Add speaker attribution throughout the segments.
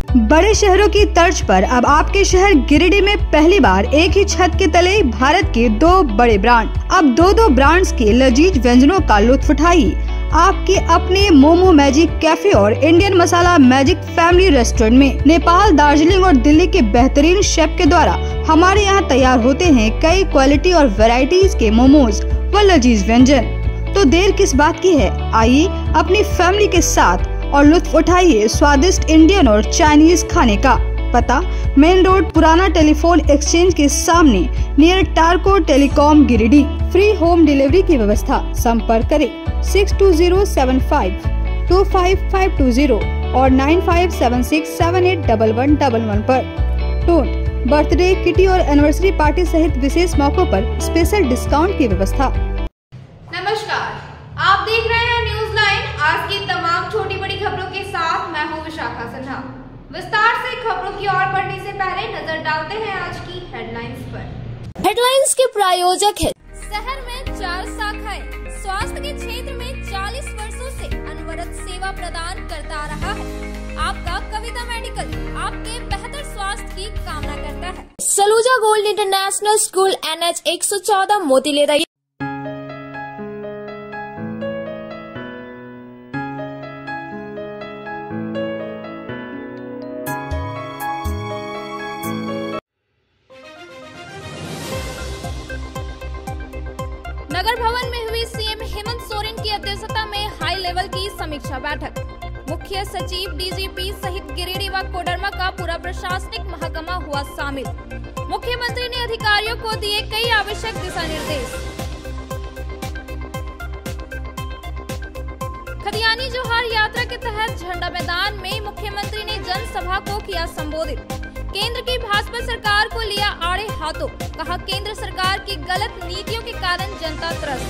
Speaker 1: बड़े शहरों की तर्ज पर अब आपके शहर गिरिडीह में पहली बार एक ही छत के तले भारत के 2 बड़े ब्रांड। अब दो ब्रांड्स के लजीज व्यंजनों का लुत्फ उठाइए आपके अपने मोमो मैजिक कैफे और इंडियन मसाला मैजिक फैमिली रेस्टोरेंट में। नेपाल, दार्जिलिंग और दिल्ली के बेहतरीन शेफ के द्वारा हमारे यहाँ तैयार होते हैं कई क्वालिटी और वैरायटीज के मोमोज व लजीज व्यंजन। तो देर किस बात की है, आइए अपनी फैमिली के साथ और लुत्फ उठाइए स्वादिष्ट इंडियन और चाइनीज खाने का। पता मेन रोड, पुराना टेलीफोन एक्सचेंज के सामने, near Tarco telecom, Giridih. Free home delivery की व्यवस्था। संपर्क करें 6207525520 और 9576781111 पर। टोट बर्थडे, किटी और एनिवर्सरी पार्टी सहित विशेष मौकों पर स्पेशल डिस्काउंट की व्यवस्था।
Speaker 2: नमस्कार, आप देख रहे हैं न्यूज लाइन। आज की तमाम छोटी बड़ी खबरों के साथ मैं हूं विशाखा सिन्हा। विस्तार से खबरों की ओर बढ़ने से पहले नजर डालते हैं आज की हेडलाइंस पर।
Speaker 3: हेडलाइंस के प्रायोजक है शहर में 4 शाखाएं। स्वास्थ्य के क्षेत्र में 40 वर्षों से अनवरत सेवा प्रदान करता रहा है। आपका कविता मेडिकल आपके बेहतर स्वास्थ्य की कामना करता है। Saluja gold international school, NH 114, मोतीलेरा। नगर भवन में हुई सीएम हेमंत सोरेन की अध्यक्षता में हाई लेवल की समीक्षा बैठक। मुख्य सचिव, डीजीपी सहित गिरिडीह व कोडरमा का पूरा प्रशासनिक महकमा हुआ शामिल। मुख्यमंत्री ने अधिकारियों को दिए कई आवश्यक दिशा निर्देश। खदियानी जोहार यात्रा के तहत झंडा मैदान में मुख्यमंत्री ने जनसभा को किया संबोधित। केंद्र की भाजपा सरकार को लिया आड़े हाथों, कहा केंद्र सरकार की गलत नीतियों के कारण जनता त्रस्त।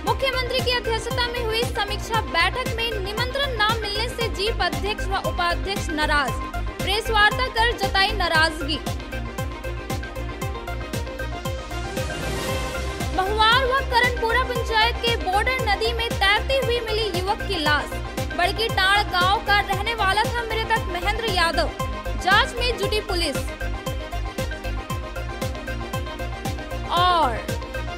Speaker 3: मुख्यमंत्री की अध्यक्षता में हुई समीक्षा बैठक में निमंत्रण न मिलने से जीप अध्यक्ष व उपाध्यक्ष नाराज, प्रेस वार्ता कर जताई नाराजगी। महुआर व करणपुरा पंचायत के बॉर्डर नदी में तैरती हुई मिली युवक की लाश। बड़की टाड़ गांव का रहने वाला था मृतक महेंद्र यादव। जांच में जुटी पुलिस। और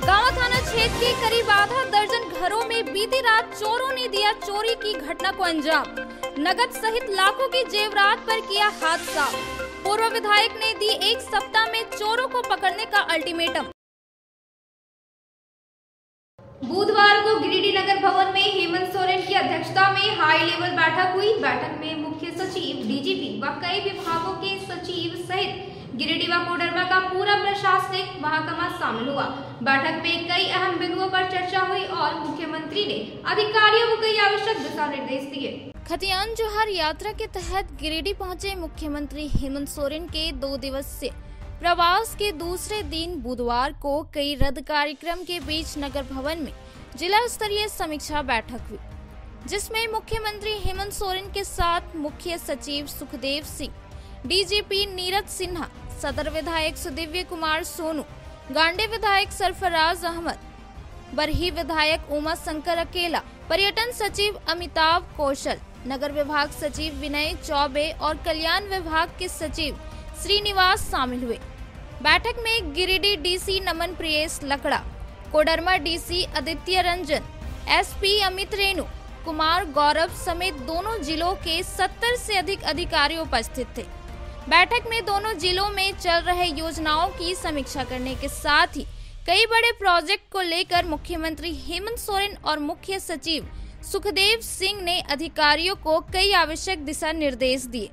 Speaker 3: गांव थाना क्षेत्र के करीब आधा दर्जन घरों में बीती रात चोरों ने दिया चोरी की घटना को अंजाम। नगद सहित लाखों की जेवरात पर किया हाथ साफ। पूर्व विधायक ने दी 1 सप्ताह में चोरों को पकड़ने का अल्टीमेटम।
Speaker 2: बुधवार को गिरिडीह नगर भवन में हेमंत सोरेन की अध्यक्षता में हाई लेवल बैठक हुई। बैठक में मुख्य सचिव, डीजीपी व कई विभागों के सचिव सहित गिरिडीह व कोडरमा का पूरा प्रशासनिक महकमा शामिल हुआ। बैठक में कई अहम बिंदुओं पर चर्चा हुई और मुख्यमंत्री ने अधिकारियों को कई आवश्यक दिशा निर्देश दिए।
Speaker 3: खतियान जोहार यात्रा के तहत गिरिडीह पहुंचे मुख्यमंत्री हेमंत सोरेन के 2 दिवसीय प्रवास के दूसरे दिन बुधवार को कई रद्द कार्यक्रम के बीच नगर भवन में जिला स्तरीय समीक्षा बैठक हुई, जिसमें मुख्यमंत्री हेमंत सोरेन के साथ मुख्य सचिव सुखदेव सिंह, डीजीपी नीरज सिन्हा, सदर विधायक सुदिव्य कुमार सोनू, गांडे विधायक सरफराज अहमद, बरही विधायक उमा शंकर अकेला, पर्यटन सचिव अमिताभ कौशल, नगर विभाग सचिव विनय चौबे और कल्याण विभाग के सचिव श्रीनिवास शामिल हुए। बैठक में Giridih DC Naman Priyesh Lakra, Koderma DC Aditya Ranjan, SP Amit Renu Kumar Gaurav समेत दोनों जिलों के 70 से अधिक अधिकारी उपस्थित थे। बैठक में दोनों जिलों में चल रहे योजनाओं की समीक्षा करने के साथ ही कई बड़े प्रोजेक्ट को लेकर मुख्यमंत्री हेमंत सोरेन और मुख्य सचिव सुखदेव सिंह ने अधिकारियों को कई आवश्यक दिशा निर्देश दिए।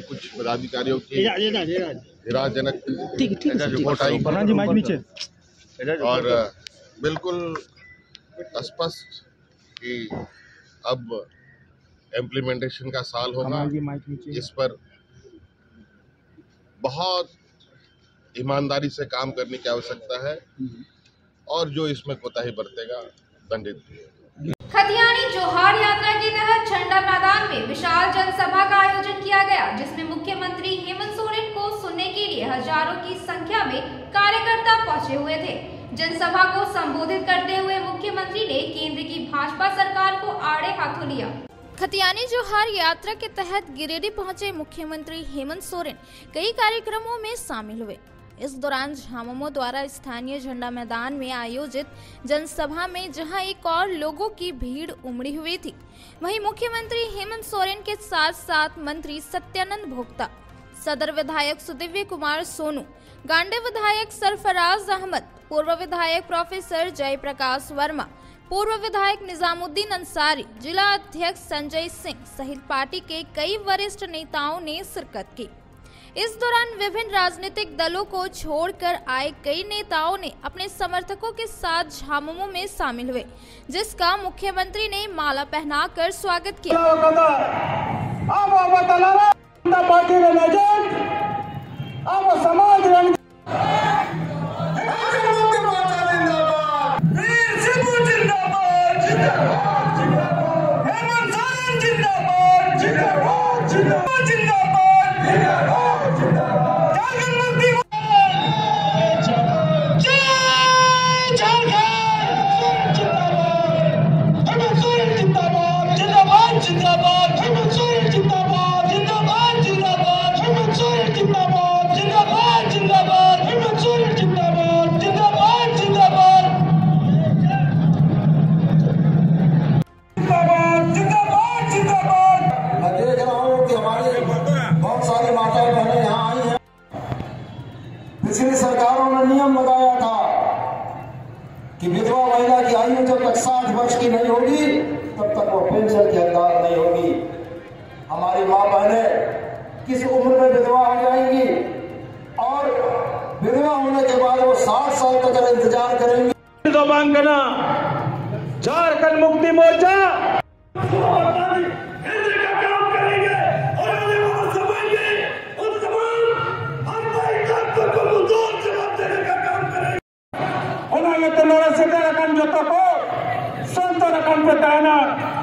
Speaker 4: कुछ पदाधिकारियों की निराशजनक रिपोर्ट आई और बिल्कुल स्पष्ट कि अब इम्प्लीमेंटेशन का साल होगा। इस पर बहुत ईमानदारी से काम करने की आवश्यकता है और जो इसमें कोताही बरतेगा दंडित भी।
Speaker 2: खतियानी जोहार यात्रा के तहत झंडा मैदान में विशाल जनसभा का आयोजन किया गया, जिसमें मुख्यमंत्री हेमंत सोरेन को सुनने के लिए हजारों की संख्या में कार्यकर्ता पहुंचे हुए थे। जनसभा को संबोधित करते हुए मुख्यमंत्री ने केंद्र की भाजपा सरकार को आड़े हाथों लिया।
Speaker 3: खतियानी जोहार यात्रा के तहत गिरिडीह पहुंचे मुख्यमंत्री हेमंत सोरेन कई कार्यक्रमों में शामिल हुए। इस दौरान झामुमो द्वारा स्थानीय झंडा मैदान में आयोजित जनसभा में जहां एक और लोगों की भीड़ उमड़ी हुई थी, वहीं मुख्यमंत्री हेमंत सोरेन के साथ साथ मंत्री सत्यानंद भोक्ता, सदर विधायक सुदिव्य कुमार सोनू, गांडे विधायक सरफराज अहमद, पूर्व विधायक प्रोफेसर जयप्रकाश वर्मा, पूर्व विधायक निजामुद्दीन अंसारी, जिला अध्यक्ष संजय सिंह सहित पार्टी के कई वरिष्ठ नेताओं ने शिरकत की। इस दौरान विभिन्न राजनीतिक दलों को छोड़कर आए कई नेताओं ने अपने समर्थकों के साथ झामुमो में शामिल हुए, जिसका मुख्यमंत्री ने माला पहनाकर स्वागत किया।
Speaker 5: पिछली सरकारों ने नियम लगाया था कि विधवा महिला की आयु जब तक 60 वर्ष की नहीं होगी तब तक वो पेंशन की हकदार नहीं होगी। हमारी माँ बहनें किस उम्र में विधवा हो जाएंगी और विधवा होने के बाद वो 60 साल तक इंतजार करेंगे।
Speaker 6: झारखंड मुक्ति मोर्चा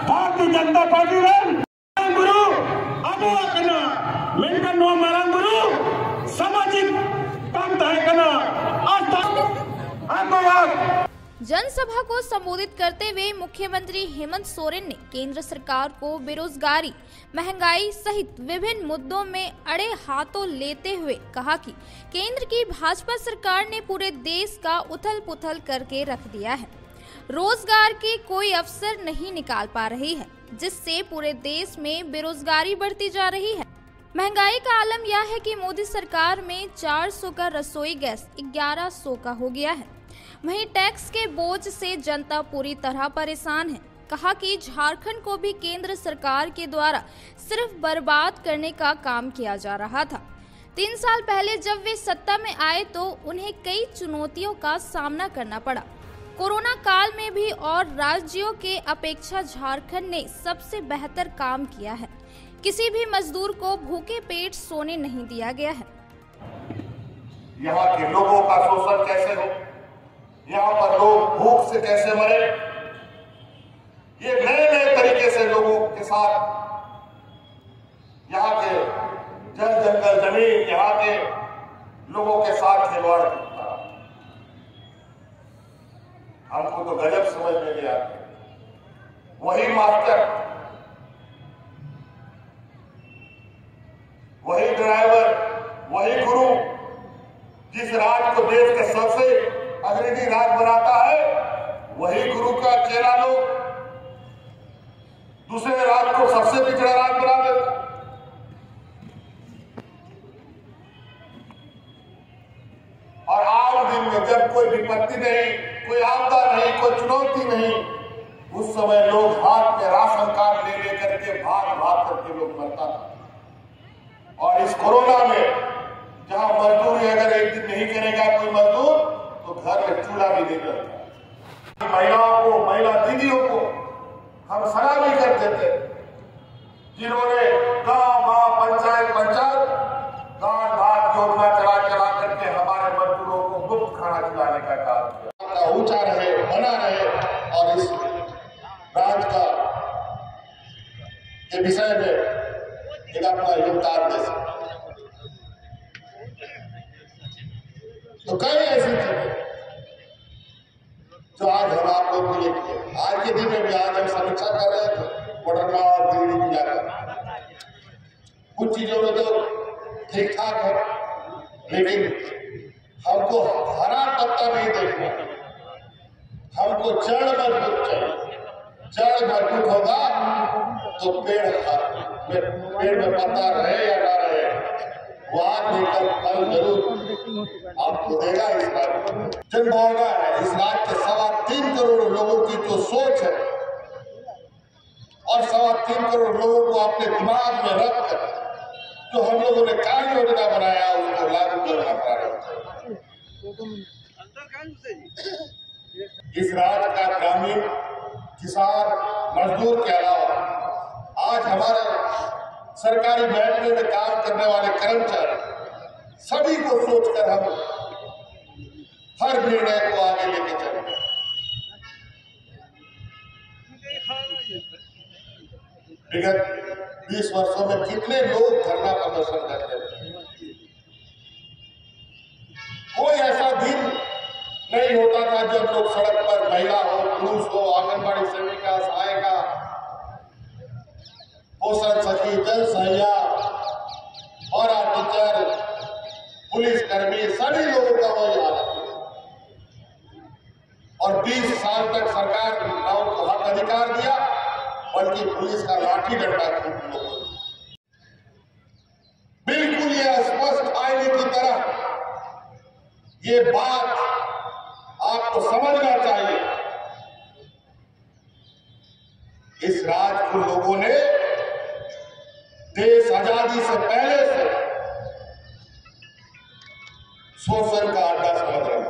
Speaker 6: भारतीय जनता पार्टी गुरु गुरु सामाजिक
Speaker 3: जनसभा को संबोधित करते हुए मुख्यमंत्री हेमंत सोरेन ने केंद्र सरकार को बेरोजगारी, महंगाई सहित विभिन्न मुद्दों में अड़े हाथों लेते हुए कहा कि केंद्र की भाजपा सरकार ने पूरे देश का उथल-पुथल करके रख दिया है। रोजगार के कोई अवसर नहीं निकाल पा रही है, जिससे पूरे देश में बेरोजगारी बढ़ती जा रही है। महंगाई का आलम यह है कि मोदी सरकार में 400 का रसोई गैस 1100 का हो गया है। वहीं टैक्स के बोझ से जनता पूरी तरह परेशान है। कहा कि झारखंड को भी केंद्र सरकार के द्वारा सिर्फ बर्बाद करने का काम किया जा रहा था। 3 साल पहले जब वे सत्ता में आए तो उन्हें कई चुनौतियों का सामना करना पड़ा। कोरोना काल में भी और राज्यों के अपेक्षा झारखंड ने सबसे बेहतर काम किया है। किसी भी मजदूर को भूखे पेट सोने नहीं दिया गया है।
Speaker 7: यहाँ के लोगों का शोषण कैसे हो, यहाँ पर लोग भूख से कैसे मरे, ये नए तरीके से लोगों के साथ यहाँ के जल जंगल जमीन, यहाँ के लोगों के साथ खिलवाड़ करता, हमको तो गजब समझ में नहीं आती। वही मास्टर, वही ड्राइवर, वही गुरु जिस राज को देश के सबसे अग्रणी राज बनाता है, वही गुरु का चेला लोग दूसरे राज को सबसे पिछड़ा राज बना देता। और आज दिन में जब कोई विपत्ति नहीं, कोई आपदा नहीं, कोई चुनौती नहीं, उस समय लोग हाथ में राशन कार्ड ले लेकर के भाग भाग करके लोग मरता था। और इस कोरोना में जहां मजदूरी अगर एक दिन नहीं करेगा कोई मजदूर तो घर में चूल्हा भी नहीं करता। महिलाओं को, महिला दीदियों को हम सलाह भी करते थे जिन्होंने गांव पंचायत दाल भात योजना चला करके हमारे मजदूरों को मुफ्त खाना खिलाने का काम किया। ऊंचा रहे, बना रहे और इस राज्य का के विषय में एक अपना योगदान दे सके। तो कई ऐसी चीजें जो आज हम आप लोग के लिए किए। आज के दिन में भी आज हम समीक्षा कर रहे थे कोडरमा और गिरिडीह की जाकर। कुछ चीजों में तो ठीक ठाक है, लेकिन हमको हरा पत्ता नहीं देखना, हमको जड़ मजबूत चाहिए। जड़ मजबूत होगा तो पेड़ में पत्ता रहे या ना रहे, वहां लेकर फल जरूर आपको देगा। इस बात जनभावना है, इस राज्य के 3.25 करोड़ लोगों की जो सोच है और 3.25 करोड़ लोगों को अपने दिमाग में रखकर जो हम लोगों ने कार्य योजना बनाया उसको लागू करना प्रारंभ। इस राज्य का ग्रामीण किसान मजदूर के अलावा आज हमारे सरकारी महकमे में काम करने वाले कर्मचारी सभी को सोचकर हम हर निर्णय को आगे लेके चलेंगे। विगत 20 वर्षों में कितने लोग धरना प्रदर्शन करते हैं। कोई ऐसा दिन नहीं होता था जब लोग सड़क पर महिला हो, पुरुष हो, आंगनबाड़ी सेविका, सहायिका, पोषण सखी, जल सहिया, और टीचर, पुलिस कर्मी, सभी लोगों का वही हाल है। और 20 साल तक सरकार ने उनको हक अधिकार दिया, बल्कि पुलिस का लाठी डंडा खूब लोग। बिल्कुल ये स्पष्ट आईने की तरह ये बात आपको समझना चाहिए। इस राज्य को लोगों ने देश आजादी से पहले से शोषण का अड्डा समझ रहा है।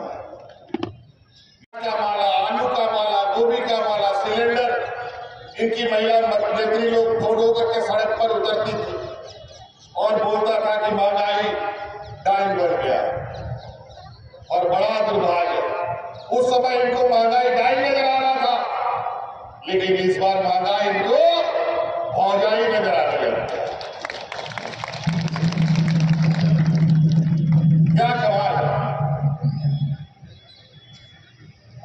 Speaker 7: का माला, आलू का माला, गोभी का माला, सिलेंडर, इनकी महिला मंत्री लोग फोटो करके सड़क पर उतरती थी और बोलता था कि महंगाई डाइन बढ़ गया। और बड़ा दुर्भाग्य, उस समय इनको महंगाई डाइन नजर आ रहा था, लेकिन इस बार महंगाई इनको भौजाई नजर आ रही है। क्या कमाल है।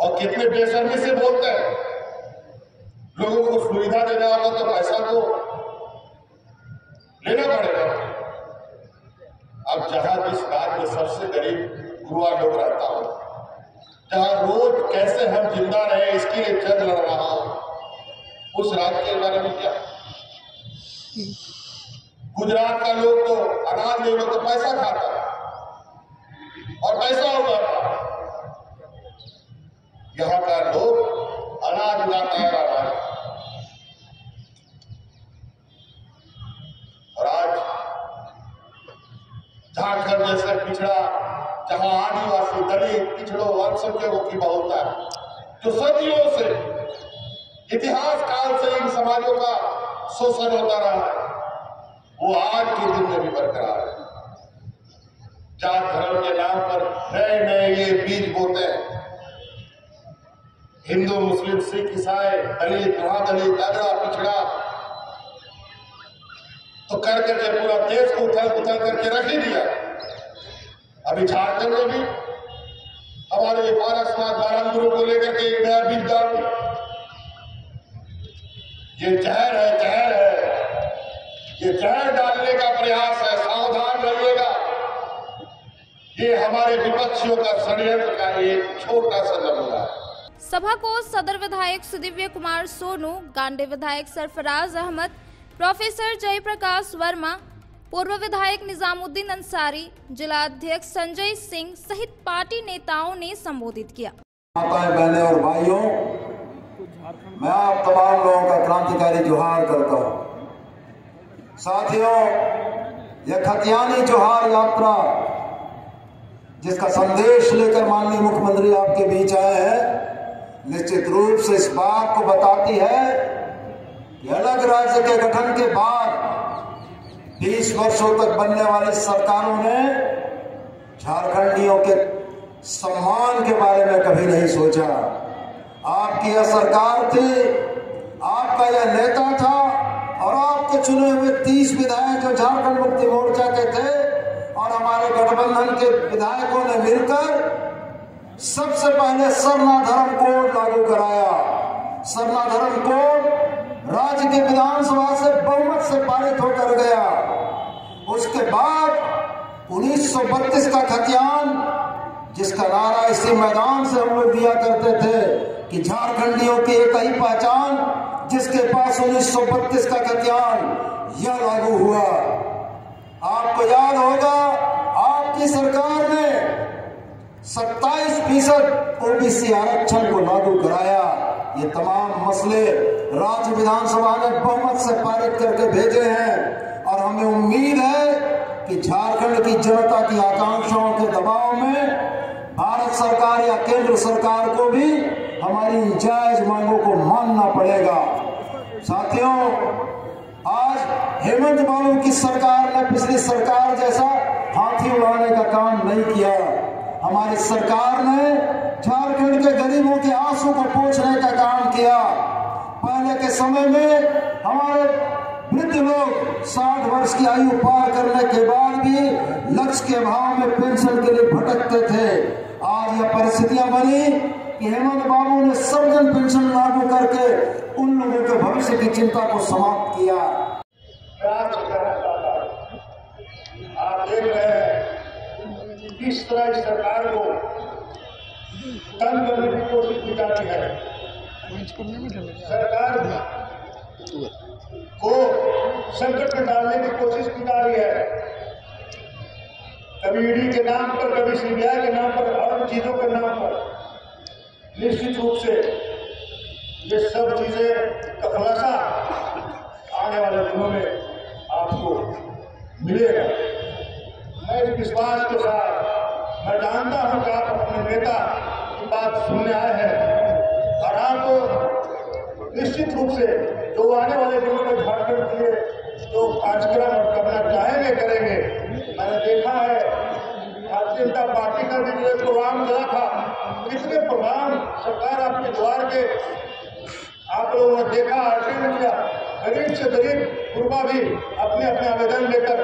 Speaker 7: और कितने बेशर्मी से बोलते हैं। लोगों को सुविधा देना होगा तो पैसा तो लेना पड़ेगा। अब जहां जिस राज्य में सबसे गरीब युवा लोग रहता हो, जहां रोज कैसे हम जिंदा रहे इसके लिए जंग लड़ रहा हो, उस राज्य के बारे में क्या। गुजरात का लोग तो अनाज ले लो तो पैसा खाता और पैसा उगाता। यहां का लोग अनाज उगाता है और आज झारखंड जैसे पिछड़ा, जहां आदिवासी, दलित, पिछड़ों, अल्पसंख्यकों की बहुलता है, जो सदियों से इतिहास काल से इन समाजों का शोषण होता रहा है, वो आज के दिन में भी बरकरार है। जात धर्म के नाम पर नए नए ये बीज बोते हैं। हिंदू, मुस्लिम, सिख, ईसाई, दलित, महादलित, अगड़ा, पिछड़ा, तो कर करके पूरा देश को उथल पुथल करके रख ही दिया। अभी झारखंड में भी हमारे पारसनाथ बारंगुरु को लेकर के एक नया बीज डाल दिया। ये जहर है, जहर है, ये जहर डालने का प्रयास है। सावधान रहिएगा। ये हमारे विपक्षियों का षड्यंत्र का एक छोटा सा नमूना है।
Speaker 3: सभा को सदर विधायक सुदिव्य कुमार सोनू, गांडे विधायक सरफराज अहमद, प्रोफेसर जयप्रकाश वर्मा, पूर्व विधायक निजामुद्दीन अंसारी, जिला अध्यक्ष संजय सिंह सहित पार्टी नेताओं ने संबोधित किया।
Speaker 5: माताएं, बहनें और भाइयों, मैं आप तमाम लोगों का क्रांतिकारी जोहार करता हूं। साथियों, यह खतियानी जोहार यात्रा जिसका संदेश लेकर माननीय मुख्यमंत्री आपके बीच आए हैं, निश्चित रूप से इस बात को बताती है कि अलग राज्य के गठन के बाद 20 वर्षों तक बनने वाली सरकारों ने झारखंडियों के सम्मान के बारे में कभी नहीं सोचा। आपकी यह सरकार थी, आपका यह नेता था और आपके चुने हुए 30 विधायक जो झारखंड मुक्ति मोर्चा के थे और हमारे गठबंधन के विधायकों ने मिलकर सबसे पहले सरना धर्म कोड लागू कराया। सरना धर्म कोड राज्य के विधानसभा से बहुमत से पारित होकर गया। उसके बाद 1932 का खतियान, जिसका नारा इसी मैदान से हम लोग दिया करते थे कि झारखंडियों की एक ही पहचान, जिसके पास 1932 का खतियान, यह लागू हुआ। आपको याद होगा, आपकी सरकार ने 27% ओबीसी आरक्षण को लागू कराया। ये तमाम मसले राज्य विधानसभा ने बहुमत से पारित करके भेजे हैं और हमें उम्मीद है कि झारखंड की जनता की आकांक्षाओं के दबाव में भारत सरकार या केंद्र सरकार को भी हमारी जायज मांगों को मानना पड़ेगा। साथियों, आज हेमंत बाबू की सरकार ने पिछली सरकार जैसा हाथी उड़ाने का काम नहीं किया। हमारी सरकार ने झारखंड के गरीबों के आंसू को पोंछने का काम किया। पहले के समय में हमारे वृद्ध लोग 60 वर्ष की आयु पार करने के बाद भी लक्ष्य के अभाव में पेंशन के लिए भटकते थे। आज यह परिस्थितियां बनी कि हेमंत बाबू ने सर्वजन पेंशन लागू करके उन लोगों के भविष्य की चिंता को समाप्त किया।
Speaker 6: आप देख रहे हैं किस तरह इस सरकार को तंग करने की कोशिश की जाती है। सरकार को संकट में डालने की कोशिश की जा रही है। कभी ईडी के नाम पर, कभी सीबीआई के नाम पर, और चीजों के नाम पर। निश्चित रूप से ये सब चीजें का खुलासा आने वाले दिनों में आपको मिलेगा। मैं इस विश्वास के साथ, मैं जानता हूं कि आप अपने नेता की बात सुनने आए हैं और आप निश्चित रूप से जो आने वाले दिनों में झारखंड के लिए जो कार्यक्रम करना चाहेंगे करेंगे। मैंने देखा है भारतीय जनता पार्टी का भी जो प्रोग्राम चला था, कितने प्रोग्राम सरकार आपके द्वार के आप लोगों ने देखा, अटेंड किया। गरीब से गरीब गुरबा भी अपने अपने आवेदन लेकर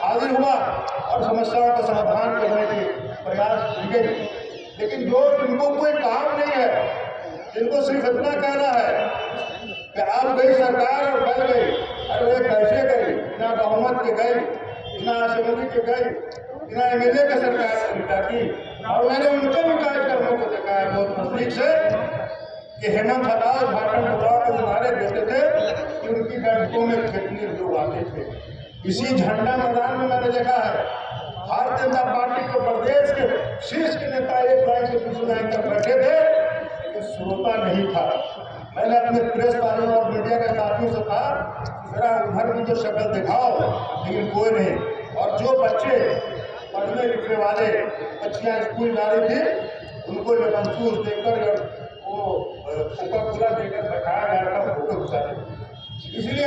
Speaker 6: हाजिर हुआ और समस्याओं का समाधान करने की प्रयास की गई। लेकिन जो जिनको कोई काम नहीं है, जिनको सिर्फ इतना कहना है कि आप गई सरकार और बल गई, अरे वे कैसे गई, बिना बहुमत के गई, बिना असेंबली के गई, बिना एमएलए के सरकार की। और मैंने उनके भी कार्यक्रमों को देखा है बहुत नजदीक से कि हेमंत हटाओ झारखंड बदलाव के नारे देते थे कि उनकी बैठकों में कितने लोग आते थे। इसी झंडा मैदान में मैंने देखा है भारतीय जनता पार्टी के प्रदेश के शीर्ष के नेता एक लाइन से दूसरी लाइन तक बैठे थे, लेकिन श्रोता नहीं था। मैंने अपने प्रेस वालों और मीडिया के साथियों से कहा, जरा उधर की जो शक्ल दिखाओ, लेकिन कोई नहीं। और जो बच्चे पढ़ने लिखने वाले बच्चियां स्कूल जा रही थी, उनको मंसूर देकर वो कोका-कोला देकर दिखाया जा रहा था, फोटो खिंचा रहे। इसलिए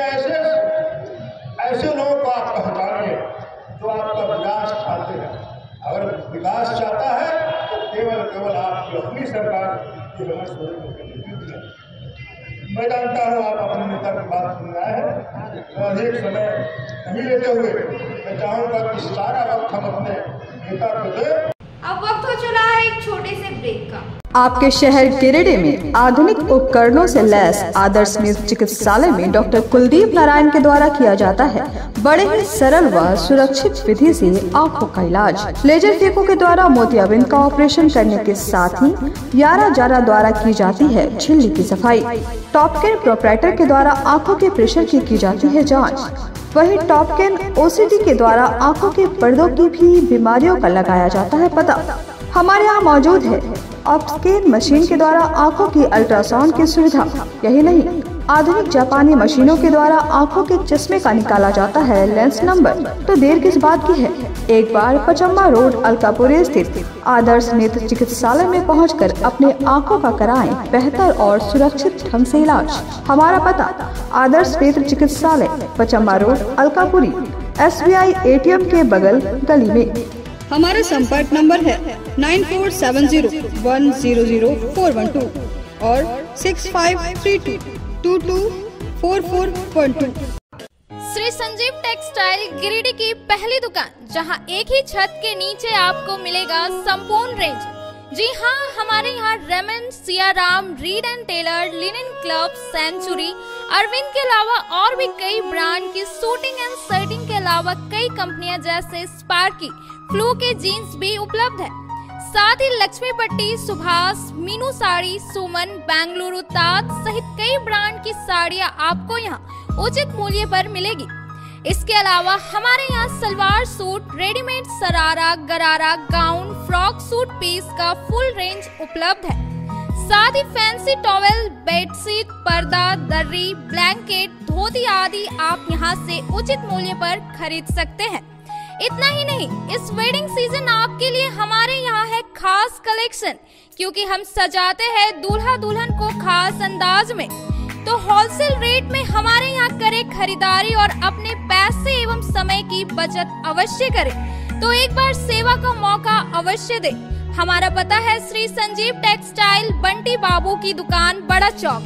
Speaker 6: ऐसे लोगों को आप पहचानिए जो आपका विकास चाहते हैं। अगर विकास चाहता है तो केवल आपकी अपनी सरकार की हेमंत सोरेन को नेतृत्व है। मैं जानता हूँ आप अपने नेता की बात सुन रहे हैं, तो अधिक समय नहीं लेते हुए मैं चाहूँगा कि सारा वक्त हम अपने नेता को दें।
Speaker 2: अब वक्त हो चला है एक छोटे से ब्रेक का।
Speaker 1: आपके शहर गिरिडीह में आधुनिक उपकरणों से लैस आदर्श नेत्र चिकित्सालय में डॉक्टर कुलदीप नारायण के द्वारा किया जाता है बड़े ही सरल व सुरक्षित विधि से आँखों का इलाज। लेजर फेको के द्वारा मोतियाबिंद का ऑपरेशन करने के साथ ही यारा जारा द्वारा की जाती है झिल्ली की सफाई। टॉपकेन प्रोपराइटर के द्वारा आँखों के प्रेशर की जाती है जाँच। वही टॉपकेन ओसीडी के द्वारा आँखों के पर्दों की भी बीमारियों का लगाया जाता है पता। हमारे यहाँ मौजूद है अपस्केल मशीन के द्वारा आंखों की अल्ट्रासाउंड की सुविधा। यही नहीं, आधुनिक जापानी मशीनों के द्वारा आंखों के चश्मे का निकाला जाता है लेंस नंबर। तो देर किस बात की है, एक बार पचम्मा रोड अलकापुरी स्थित आदर्श नेत्र चिकित्सालय में पहुंचकर अपने आंखों का कराएं बेहतर और सुरक्षित ढंग से इलाज। हमारा पता आदर्श नेत्र चिकित्सालय, Pachamba road Alkapuri, SBI ATM के बगल गली में। हमारा संपर्क नंबर है 9470100412 और 6532224412।
Speaker 3: श्री संजीव टेक्सटाइल गिरिडीह की पहली दुकान, जहां एक ही छत के नीचे आपको मिलेगा संपूर्ण रेंज। जी हाँ, हमारे यहाँ Raymond, Siyaram, Reid and Taylor, linen club, century, Arvind के अलावा और भी कई ब्रांड की सूटिंग एंड शर्टिंग के अलावा कई कंपनियां जैसे स्पार्की, फ्लू के जीन्स भी उपलब्ध है। साथ ही लक्ष्मी पट्टी, सुभाष, मीनू साड़ी, सुमन, बेंगलुरु ताज सहित कई ब्रांड की साड़ियां आपको यहाँ उचित मूल्य पर मिलेगी। इसके अलावा हमारे यहाँ सलवार सूट, रेडीमेड सरारा, गरारा, गाउन, फ्रॉक सूट पीस का फुल रेंज उपलब्ध है। साथ ही फैंसी टॉवेल, बेडशीट, पर्दा, दर्री, ब्लैंकेट, धोती आदि आप यहाँ से उचित मूल्य पर खरीद सकते हैं। इतना ही नहीं, इस वेडिंग सीजन आपके लिए हमारे यहाँ है खास कलेक्शन, क्योंकि हम सजाते हैं दूल्हा दुल्हन को खास अंदाज में। तो होलसेल रेट में हमारे यहाँ करें खरीदारी और अपने पैसे एवं समय की बचत अवश्य करें। तो एक बार सेवा का मौका अवश्य दे। हमारा पता है श्री संजीव टेक्सटाइल, बंटी बाबू की दुकान, बड़ा चौक।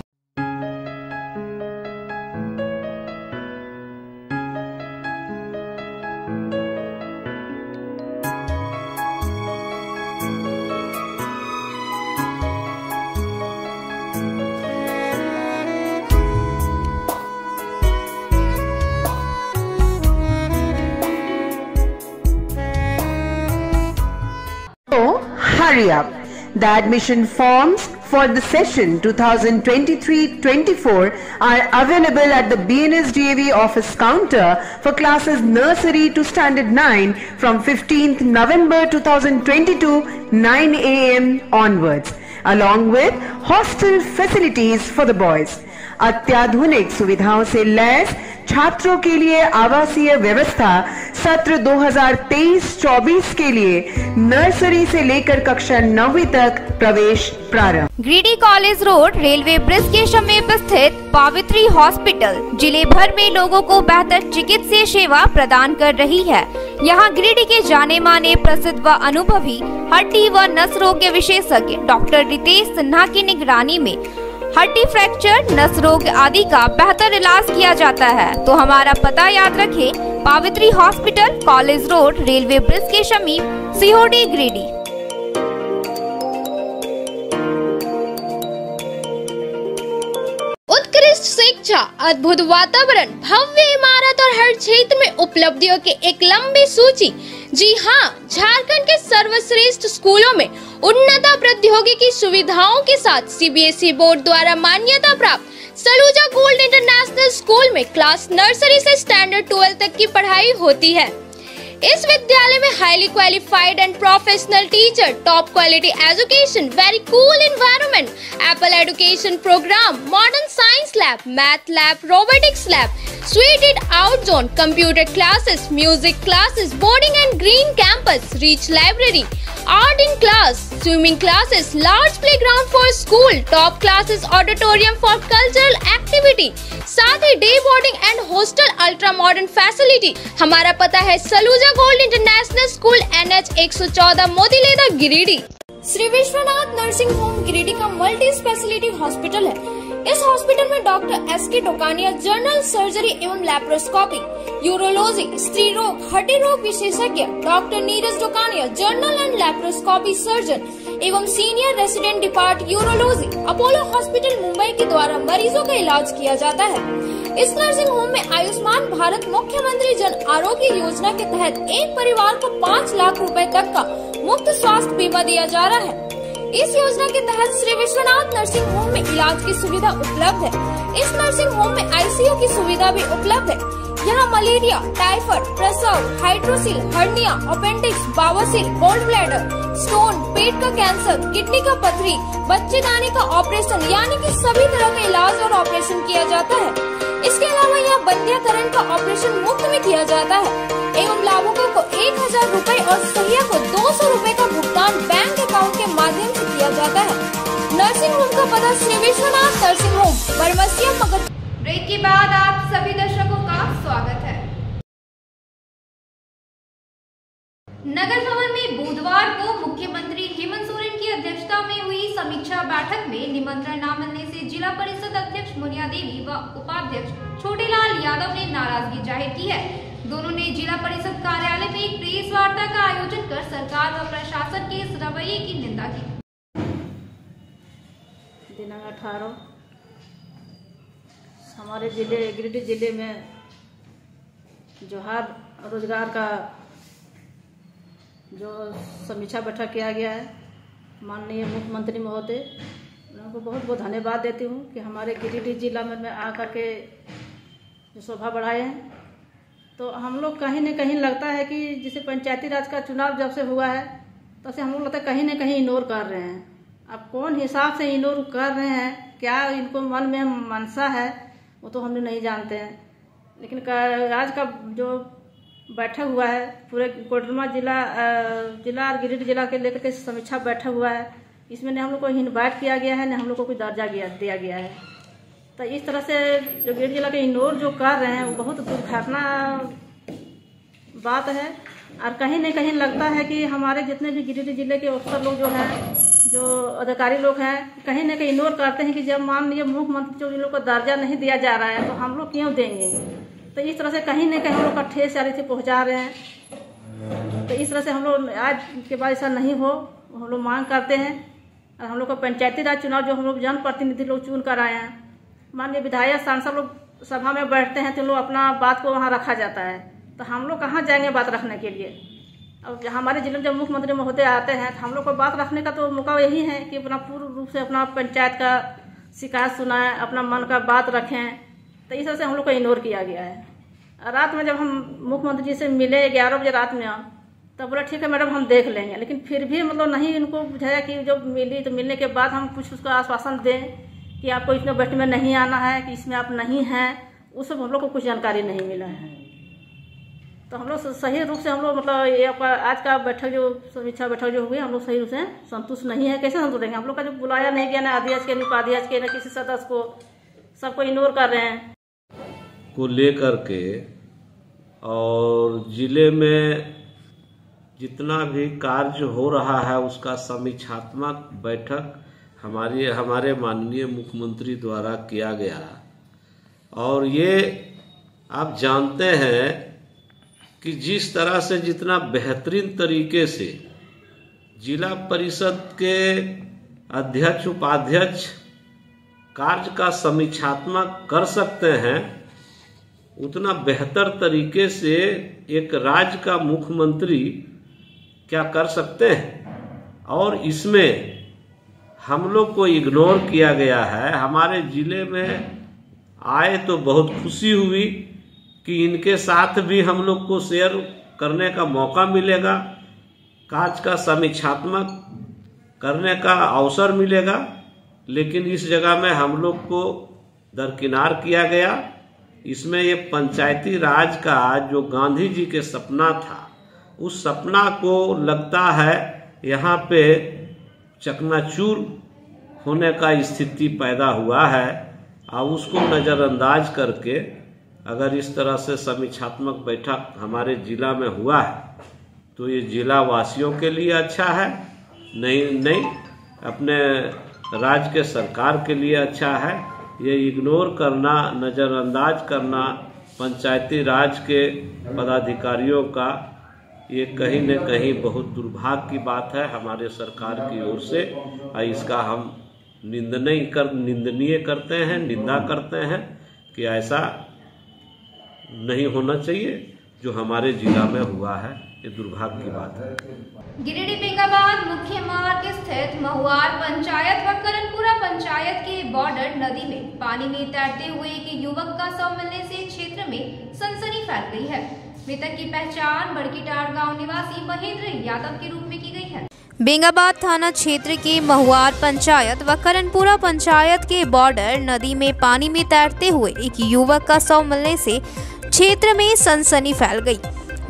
Speaker 8: Hurry up. The admission forms for the session 2023-24 are available at the BNSDAV office counter for classes nursery to standard 9 from 15th November 2022 9 AM onwards, along with hostel facilities for the boys. अत्याधुनिक सुविधाओं से lace छात्रों के लिए आवासीय व्यवस्था सत्र 2023-24 के लिए नर्सरी से लेकर कक्षा 9वीं तक प्रवेश प्रारंभ।
Speaker 2: Giridih college road railway bridge के समीप स्थित पावित्री हॉस्पिटल जिले भर में लोगों को बेहतर चिकित्सीय सेवा प्रदान कर रही है। यहाँ गिरिडीह के जाने माने प्रसिद्ध व अनुभवी हड्डी व नस रोग के विशेषज्ञ डॉक्टर रितेश सिन्हा की निगरानी में हड्डी फ्रैक्चर, नस रोग आदि का बेहतर इलाज किया जाता है। तो हमारा पता याद रखें, Pavitri hospital, college road, railway bridge के समीप, सीहोडी, गिरिडीह। उत्कृष्ट शिक्षा, अद्भुत वातावरण, भव्य इमारत और हर क्षेत्र में उपलब्धियों की एक लंबी सूची। जी हाँ, झारखंड के सर्वश्रेष्ठ स्कूलों में उन्नत प्रौद्योगिकी सुविधाओं के साथ CBSE बोर्ड द्वारा मान्यता प्राप्त सलूजा गोल्ड इंटरनेशनल स्कूल में क्लास नर्सरी से स्टैंडर्ड 12 तक की पढ़ाई होती है। इस विद्यालय में highly qualified and professional teacher, top quality education, very cool environment, Apple education programme, modern science lab, math lab, robotics lab, suited out zone, computer classes, music classes, boarding and green campus, rich library, art in class, swimming classes, large playground for school, top classes, auditorium for cultural activity, साथ ही day boarding and hostel ultra modern facility. हमारा पता है Saluja gold international school, NH 114, Motileda, Giridih. Shri Vishwanath nursing home Giridih का multi speciality hospital है। इस hospital में doctor SK Tokania general surgery एवं लैप्रोस्कोपी, यूरोलॉजी, स्त्री रोग, हड्डी रोग विशेषज्ञ, doctor Neeraj Tokania general and laparoscopy surgeon एवं senior resident depart urology, Apollo hospital Mumbai के द्वारा मरीजों का इलाज किया जाता है। इस नर्सिंग होम में आयुष्मान भारत मुख्यमंत्री जन आरोग्य योजना के तहत एक परिवार को 5 लाख रुपए तक का मुफ्त स्वास्थ्य बीमा दिया जा रहा है। इस योजना के तहत श्री विश्वनाथ नर्सिंग होम में इलाज की सुविधा उपलब्ध है। इस नर्सिंग होम में ICU की सुविधा भी उपलब्ध है।
Speaker 3: यहाँ मलेरिया, टाइफाइड, प्रसव, हाइड्रोसिल, हर्निया, अपेंडिक्स, बावासीर, गोल्ड ब्लैडर, स्टोन, पेट का कैंसर, किडनी का पथरी, बच्चेदानी का ऑपरेशन यानी कि सभी तरह का इलाज और ऑपरेशन किया जाता है। इसके अलावा यहाँ बंध्याकरण का ऑपरेशन मुफ्त में किया जाता है एवं लाभुकों को 1000 रूपए और सहिया को 200 रूपए का भुगतान बैंक अकाउंट के माध्यम से किया जाता है। नर्सिंग होम का पता Shri Vishwanath nursing home, Barmasiya, Magadh.
Speaker 2: Break के बाद आप सभी दर्शकों का स्वागत है। नगर भवन में बुधवार को मुख्यमंत्री हेमंत सोरेन की अध्यक्षता में हुई समीक्षा बैठक में निमंत्रण न मिलने से जिला परिषद अध्यक्ष मुनिया देवी व उपाध्यक्ष छोटेलाल यादव ने नाराजगी जाहिर की है। दोनों ने जिला परिषद कार्यालय में एक प्रेस वार्ता का आयोजन कर सरकार व प्रशासन के इस रवैये की निंदा की।
Speaker 9: दिनांक 18 हमारे गिरिडीह जिले में जोहार रोजगार का जो समीक्षा बैठक किया गया है, माननीय मुख्यमंत्री महोदय उनको बहुत बहुत धन्यवाद देती हूँ कि हमारे गिरिडीह जिला में आकर के जो शोभा बढ़ाए हैं। तो हम लोग कहीं न कहीं लगता है कि जैसे पंचायती राज का चुनाव जब से हुआ है तब से हम लोग लगता है कहीं न कहीं इग्नोर कर रहे हैं। अब कौन हिसाब से इग्नोर कर रहे हैं, क्या इनको मन में मनसा है, वो तो हम लोग नहीं जानते हैं। लेकिन आज का जो बैठक हुआ है पूरे कोडरमा जिला और गिरिडीह जिला के लेकर के समीक्षा बैठक हुआ है, इसमें न हम लोग को इन्वाइट किया गया है, न हम लोग को कोई दर्जा दिया गया है। तो इस तरह से जो गिरिडीह जिला के इग्नोर जो कर रहे हैं वो बहुत दुर्घटना बात है। और कहीं न कहीं लगता है कि हमारे जितने भी गिरिडीह जिले के अफसर लोग जो हैं, जो अधिकारी लोग हैं, कहीं न कहीं इग्नोर करते हैं कि जब माननीय मुख्यमंत्री जो इन लोग को दर्जा नहीं दिया जा रहा है तो हम लोग क्यों देंगे। तो इस तरह से कहीं न कहीं हम लोग का ठेस से पहुँचा रहे हैं। तो इस तरह से हम लोग आज के बाद ऐसा नहीं हो, हम लोग मांग करते हैं। और हम लोग का पंचायती राज चुनाव जो हम लोग जनप्रतिनिधि लोग चुन कर आए हैं, माननीय विधायक सांसद लोग सभा में बैठते हैं तो लोग अपना बात को वहाँ रखा जाता है, तो हम लोग कहाँ जाएंगे बात रखने के लिए। अब हमारे जिले में जब मुख्यमंत्री महोदय आते हैं तो हम लोग को बात रखने का तो मौका यही है कि अपना पूर्ण रूप से अपना पंचायत का शिकायत सुनाएं, अपना मन का बात रखें। तो इस तरह से हम लोग को इग्नोर किया गया है। रात में जब हम मुख्यमंत्री जी से मिले 11 बजे रात में, तब बोला ठीक है मैडम हम देख लेंगे, लेकिन फिर भी मतलब नहीं इनको बुझाया कि जब मिली तो मिलने के बाद हम कुछ उसका आश्वासन दें कि आपको इसमें बैठक में नहीं आना है, कि इसमें आप नहीं हैं, उस सब हम लोग को कुछ जानकारी नहीं मिला है। तो हम लोग सही रूप से हम लोग मतलब ये आज का बैठक जो समीक्षा बैठक जो हुई हम लोग सही रूप से संतुष्ट नहीं है। कैसे संतुष्ट रहेंगे, हम लोग का जो बुलाया नहीं गया, ना अध्यक्ष के, ना उपाध्यक्ष के, ना किसी सदस्य को, सबको इग्नोर कर रहे हैं
Speaker 10: को लेकर के। और जिले में जितना भी कार्य हो रहा है उसका समीक्षात्मक बैठक हमारे माननीय मुख्यमंत्री द्वारा किया गया। और ये आप जानते हैं कि जिस तरह से जितना बेहतरीन तरीके से जिला परिषद के अध्यक्ष उपाध्यक्ष कार्य का समीक्षात्मक कर सकते हैं, उतना बेहतर तरीके से एक राज्य का मुख्यमंत्री क्या कर सकते हैं। और इसमें हम लोग को इग्नोर किया गया है। हमारे जिले में आए तो बहुत खुशी हुई कि इनके साथ भी हम लोग को शेयर करने का मौका मिलेगा, कार्य का समीक्षात्मक करने का अवसर मिलेगा। लेकिन इस जगह में हम लोग को दरकिनार किया गया। इसमें ये पंचायती राज का जो गांधी जी के सपना था, उस सपना को लगता है यहाँ पे चकनाचूर होने का स्थिति पैदा हुआ है। और उसको नज़रअंदाज करके अगर इस तरह से समीक्षात्मक बैठक हमारे जिला में हुआ है तो ये जिला वासियों के लिए अच्छा है, नहीं अपने राज्य के सरकार के लिए अच्छा है। ये इग्नोर करना, नज़रअंदाज करना पंचायती राज के पदाधिकारियों का, ये कहीं न कहीं बहुत दुर्भाग्य की बात है हमारे सरकार की ओर से। इसका हम निंदनीय करते हैं, निंदा करते हैं कि ऐसा नहीं होना चाहिए जो हमारे जिला में हुआ है। ये दुर्भाग्य की बात है।
Speaker 2: गिरिडीह बेंगाबाद मुख्य मार्ग स्थित महुआर पंचायत व करणपुरा पंचायत के बॉर्डर नदी में पानी में तैरते हुए एक युवक का शव मिलने से क्षेत्र में सनसनी फैल गई है। मृतक की पहचान बड़कीटाड़ गांव निवासी महेंद्र यादव के रूप में की गई है।
Speaker 3: बेंगाबाद थाना क्षेत्र के महुआर पंचायत व करनपुरा पंचायत के बॉर्डर नदी में पानी में तैरते हुए एक युवक का शव मिलने से क्षेत्र में सनसनी फैल गई।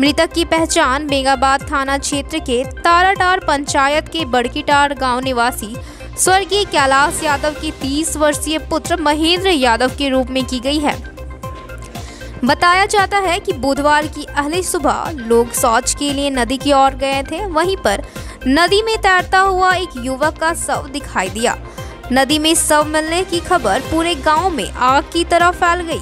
Speaker 3: मृतक की पहचान बेंगाबाद थाना क्षेत्र के ताराटार पंचायत के बड़कीटाड़ गांव निवासी स्वर्गीय कैलाश यादव के 30 वर्षीय पुत्र महेंद्र यादव के रूप में की गई है। बताया जाता है कि बुधवार की अहली सुबह लोग शौच के लिए नदी की ओर गए थे। वहीं पर नदी में तैरता हुआ एक युवक का शव दिखाई दिया। नदी में शव मिलने की खबर पूरे गांव में आग की तरह फैल गई।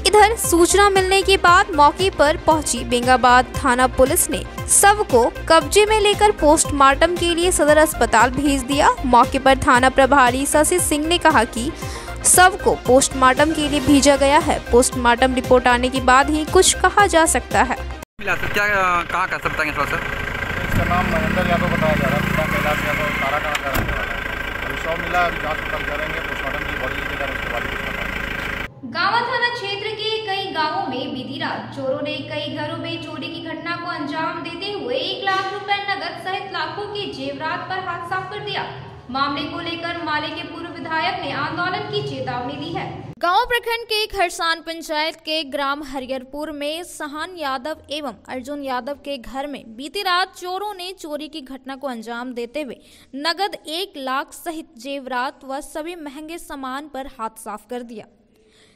Speaker 3: इधर सूचना मिलने के बाद मौके पर पहुंची बेंगाबाद थाना पुलिस ने शव को कब्जे में लेकर पोस्टमार्टम के लिए सदर अस्पताल भेज दिया। मौके पर थाना प्रभारी शशि सिंह ने कहा कि शव को पोस्टमार्टम के लिए भेजा गया है। पोस्टमार्टम रिपोर्ट आने के बाद ही कुछ कहा जा सकता है।
Speaker 11: क्या कहाँ का सकता है सर?
Speaker 12: इसका नाम महेंद्र यादव बताया जा रहा है। पिता कैलाश यादव तारा का रहने वाला है। अभी शव मिला, अभी जांच पड़ताल करेंगे, पोस्टमार्टम की बॉडी लेके जा रहे हैं, उसके बाद कुछ बताएंगे।
Speaker 2: गांवा थाना क्षेत्र के कई गांवों में बीती रात चोरों ने कई घरों में चोरी की घटना को अंजाम देते हुए 1 लाख रुपए नकद सहित लाखों के जेवरात पर हाथ साफ कर दिया। मामले को लेकर माले के पूर्व विधायक ने आंदोलन की चेतावनी दी है।
Speaker 3: गांव प्रखंड के खरसान पंचायत के ग्राम हरिहरपुर में सहान यादव एवं अर्जुन यादव के घर में बीती रात चोरों ने चोरी की घटना को अंजाम देते हुए नगद 1 लाख सहित जेवरात व सभी महंगे सामान पर हाथ साफ कर दिया।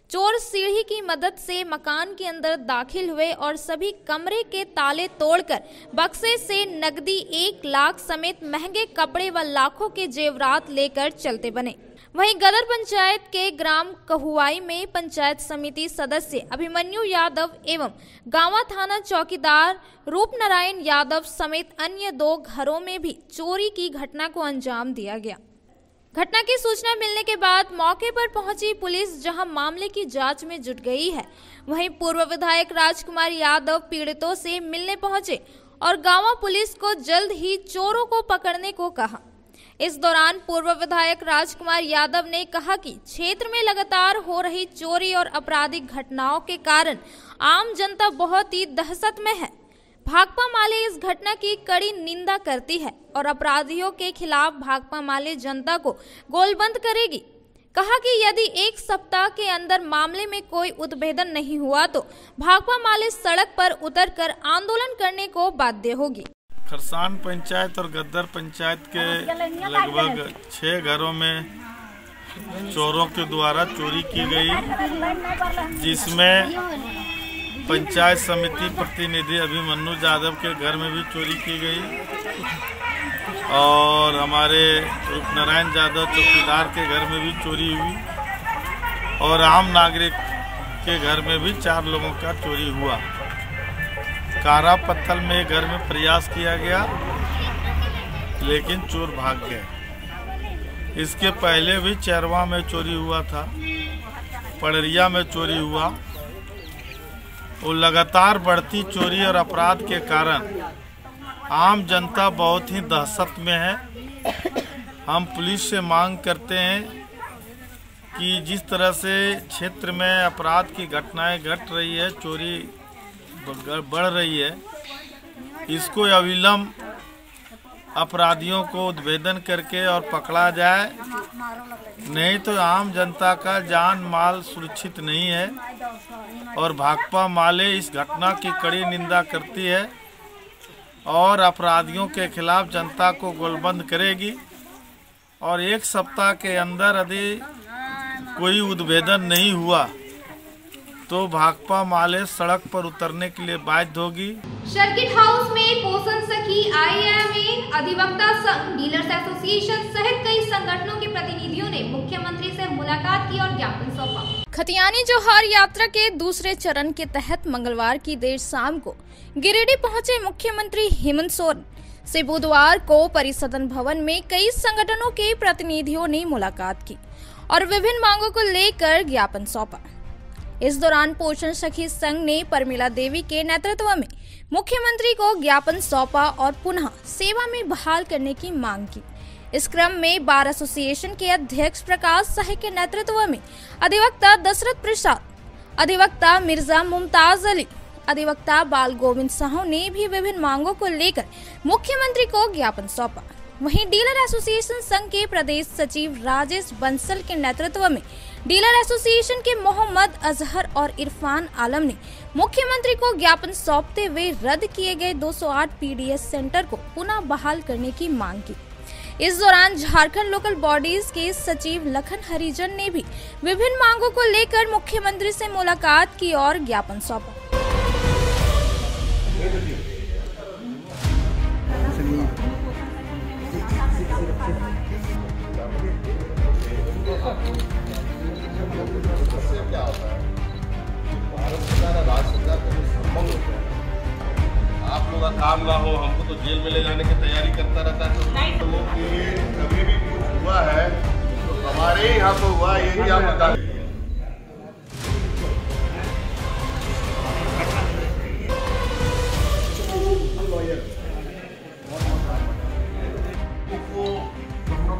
Speaker 3: चोर सीढ़ी की मदद से मकान के अंदर दाखिल हुए और सभी कमरे के ताले तोड़कर बक्से से नकदी 1 लाख समेत महंगे कपड़े व लाखों के जेवरात लेकर चलते बने। वहीं गदर पंचायत के ग्राम कहुआई में पंचायत समिति सदस्य अभिमन्यु यादव एवं गांवा थाना चौकीदार रूपनारायण यादव समेत अन्य 2 घरों में भी चोरी की घटना को अंजाम दिया गया। घटना की सूचना मिलने के बाद मौके पर पहुंची पुलिस जहां मामले की जांच में जुट गई है, वहीं पूर्व विधायक राजकुमार यादव पीड़ितों से मिलने पहुंचे और गांवा पुलिस को जल्द ही चोरों को पकड़ने को कहा। इस दौरान पूर्व विधायक राजकुमार यादव ने कहा कि क्षेत्र में लगातार हो रही चोरी और आपराधिक घटनाओं के कारण आम जनता बहुत ही दहशत में है। भाकपा माले इस घटना की कड़ी निंदा करती है और अपराधियों के खिलाफ भाकपा माले जनता को गोलबंद करेगी। कहा कि यदि 1 सप्ताह के अंदर मामले में कोई उद्भेदन नहीं हुआ तो भाकपा माले सड़क पर उतरकर आंदोलन करने को बाध्य होगी।
Speaker 12: खरसान पंचायत और गद्दर पंचायत के लगभग 6 घरों में चोरों के द्वारा चोरी की गई, जिसमें पंचायत समिति प्रतिनिधि अभिमन्यु यादव के घर में भी चोरी की गई और हमारे रूपनारायण यादव चौकीदार के घर में भी चोरी हुई और आम नागरिक के घर में भी 4 लोगों का चोरी हुआ। कारा पत्थल में घर में प्रयास किया गया लेकिन चोर भाग गए। इसके पहले भी चैरवा में चोरी हुआ था, पड़रिया में चोरी हुआ। और लगातार बढ़ती चोरी और अपराध के कारण आम जनता बहुत ही दहशत में है। हम पुलिस से मांग करते हैं कि जिस तरह से क्षेत्र में अपराध की घटनाएं घट रही है, चोरी बढ़ रही है, इसको अविलंब अपराधियों को उद्भेदन करके और पकड़ा जाए, नहीं तो आम जनता का जान माल सुरक्षित नहीं है। और भाकपा माले इस घटना की कड़ी निंदा करती है और अपराधियों के खिलाफ जनता को गोलबंद करेगी और 1 सप्ताह के अंदर यदि कोई उद्भेदन नहीं हुआ तो भाकपा माले सड़क पर उतरने के लिए बाध्य होगी।
Speaker 2: सर्किट हाउस में पोषण सखी, IMA, अधिवक्ता संघ, डीलर्स एसोसिएशन सहित कई संगठनों के प्रतिनिधियों ने मुख्यमंत्री से मुलाकात की और ज्ञापन सौंपा।
Speaker 3: खतियानी जोहार यात्रा के दूसरे चरण के तहत मंगलवार की देर शाम को गिरिडीह पहुंचे मुख्यमंत्री हेमंत सोरेन से बुधवार को परिसदन भवन में कई संगठनों के प्रतिनिधियों ने मुलाकात की और विभिन्न मांगों को लेकर ज्ञापन सौंपा। इस दौरान पोषण सखी संघ ने परमिला देवी के नेतृत्व में मुख्यमंत्री को ज्ञापन सौंपा और पुनः सेवा में बहाल करने की मांग की। इस क्रम में बार एसोसिएशन के अध्यक्ष प्रकाश साहे के नेतृत्व में अधिवक्ता दशरथ प्रसाद, अधिवक्ता मिर्जा मुमताज अली, अधिवक्ता बाल गोविंद साहू ने भी विभिन्न मांगों को लेकर मुख्यमंत्री को ज्ञापन सौंपा। वहीं डीलर एसोसिएशन संघ के प्रदेश सचिव राजेश बंसल के नेतृत्व में डीलर एसोसिएशन के मोहम्मद अजहर और इरफान आलम ने मुख्यमंत्री को ज्ञापन सौंपते हुए रद्द किए गए 208 पीडीएस सेंटर को पुनः बहाल करने की मांग की। इस दौरान झारखंड लोकल बॉडीज के सचिव लखन हरिजन ने भी विभिन्न मांगों को लेकर मुख्यमंत्री से मुलाकात की और ज्ञापन सौंपा।
Speaker 4: क्या होता है, भारत सरकार और राज्य सरकार का जो संबंध होता है, आप लोग का काम ना हो, हमको तो जेल में ले जाने की तैयारी करता रहता है। तो लोगों के लिए कभी भी कुछ हुआ है तो हमारे ही यहाँ तो हुआ, ये भी आप बता दें।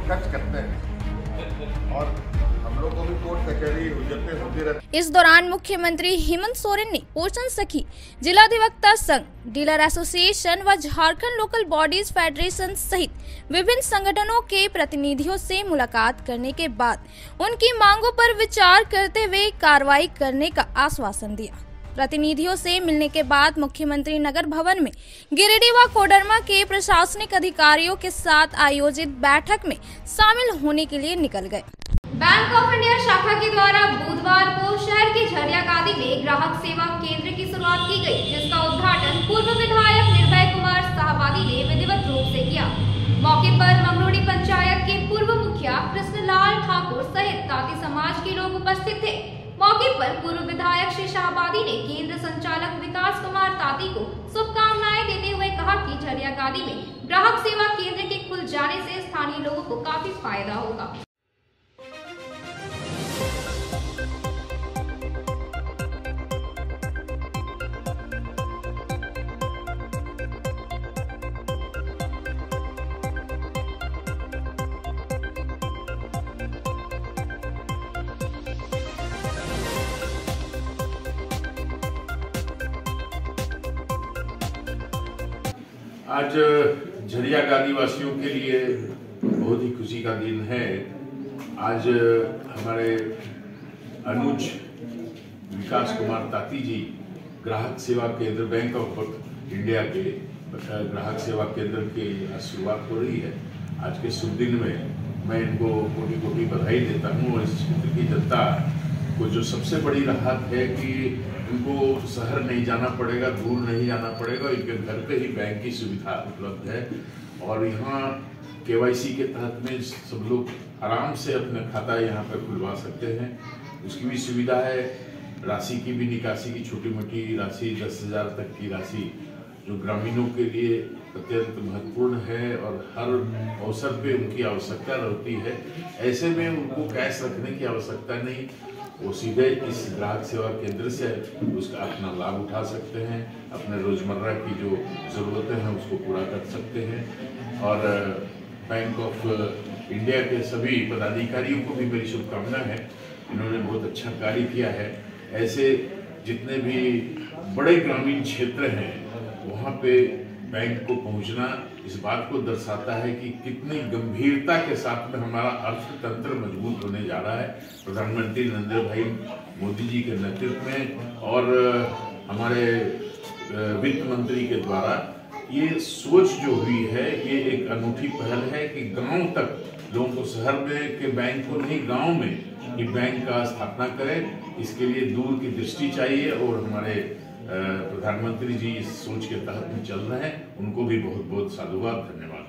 Speaker 4: खर्च करते हैं और हम लोग को भी कोर्ट कचहरी गुजरते होती रहती।
Speaker 3: इस दौरान मुख्यमंत्री हेमंत सोरेन ने पोषण सखी, जिला अधिवक्ता संघ, डीलर एसोसिएशन व झारखंड लोकल बॉडीज फेडरेशन सहित विभिन्न संगठनों के प्रतिनिधियों से मुलाकात करने के बाद उनकी मांगों पर विचार करते हुए कार्रवाई करने का आश्वासन दिया। प्रतिनिधियों से मिलने के बाद मुख्यमंत्री नगर भवन में गिरिडीह व कोडरमा के प्रशासनिक अधिकारियों के साथ आयोजित बैठक में शामिल होने के लिए निकल गए।
Speaker 2: बैंक ऑफ इंडिया शाखा के द्वारा बुधवार को शहर के झरियागादी में ग्राहक सेवा केंद्र की शुरुआत की गई, जिसका उद्घाटन पूर्व विधायक निर्भय कुमार शाहबादी ने विधिवत रूप से किया। मौके पर मंगरोड़ी पंचायत के पूर्व मुखिया कृष्णलाल ठाकुर सहित ताती समाज के लोग उपस्थित थे। मौके पर पूर्व विधायक श्री शाहबादी ने केंद्र संचालक विकास कुमार ताती को शुभकामनाएं देते हुए कहा कि झरियागादी में ग्राहक सेवा केंद्र के खुल जाने से स्थानीय लोगों को काफी फायदा होगा।
Speaker 13: आज झरियागादी वासियों के लिए बहुत ही खुशी का दिन है। आज हमारे अनुज विकास कुमार ताती जी ग्राहक सेवा केंद्र बैंक ऑफ इंडिया के ग्राहक सेवा केंद्र की शुरुआत हो रही है। आज के शुभ दिन में मैं इनको कोटि कोटि बधाई देता हूँ और इस क्षेत्र की जनता को जो सबसे बड़ी राहत है कि उनको शहर नहीं जाना पड़ेगा, दूर नहीं जाना पड़ेगा, इनके घर पे ही बैंक की सुविधा उपलब्ध है और यहाँ केवाईसी के तहत में सब लोग आराम से अपना खाता यहाँ पर खुलवा सकते हैं। उसकी भी सुविधा है, राशि की भी निकासी की छोटी मोटी राशि 10,000 तक की राशि जो ग्रामीणों के लिए अत्यंत महत्वपूर्ण है और हर अवसर पे उनकी आवश्यकता रहती है। ऐसे में उनको कैश रखने की आवश्यकता नहीं, वो सीधे इस ग्राहक सेवा केंद्र से उसका अपना लाभ उठा सकते हैं, अपने रोजमर्रा की जो ज़रूरतें हैं उसको पूरा कर सकते हैं। और बैंक ऑफ इंडिया के सभी पदाधिकारियों को भी मेरी शुभकामना है, इन्होंने बहुत अच्छा कार्य किया है। ऐसे जितने भी बड़े ग्रामीण क्षेत्र हैं वहाँ पे बैंक को पहुँचना इस बात को दर्शाता है कि कितनी गंभीरता के साथ में हमारा अर्थतंत्र मजबूत होने जा रहा है। प्रधानमंत्री नरेंद्र भाई मोदी जी के नेतृत्व में और हमारे वित्त मंत्री के द्वारा ये सोच जो हुई है, ये एक अनूठी पहल है कि गांव तक लोगों को, शहर में के बैंक को नहीं, गांव में ये बैंक का स्थापना करें। इसके लिए दूर की दृष्टि चाहिए और हमारे प्रधानमंत्री जी इस सोच के तहत में चल रहे हैं, उनको भी बहुत बहुत साधुवाद, धन्यवाद।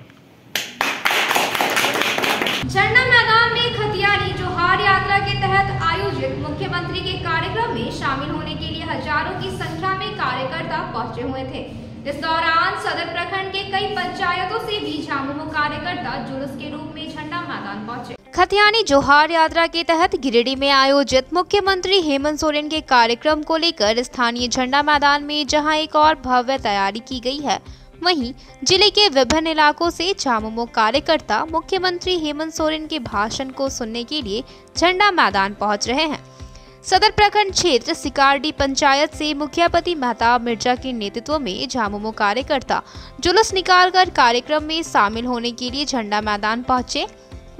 Speaker 2: झंडा मैदान में खतियानी जोहार यात्रा के तहत आयोजित मुख्यमंत्री के कार्यक्रम में शामिल होने के लिए हजारों की संख्या में कार्यकर्ता पहुंचे हुए थे। इस दौरान सदर प्रखंड के कई पंचायतों से भी झामुमो कार्यकर्ता जुलूस के रूप में झंडा मैदान पहुंचे।
Speaker 14: खतियानी जोहार यात्रा के तहत गिरिडीह में आयोजित मुख्यमंत्री हेमंत सोरेन के कार्यक्रम को लेकर स्थानीय झंडा मैदान में जहां एक और भव्य तैयारी की गई है, वहीं जिले के विभिन्न इलाकों से झामुमो कार्यकर्ता मुख्यमंत्री हेमंत सोरेन के भाषण को सुनने के लिए झंडा मैदान पहुंच रहे हैं। सदर प्रखंड क्षेत्र सिकारडी पंचायत से मुखियापति मेहताब मिर्जा के नेतृत्व में झामुमो कार्यकर्ता जुलूस निकालकर कार्यक्रम में शामिल होने के लिए झंडा मैदान पहुंचे।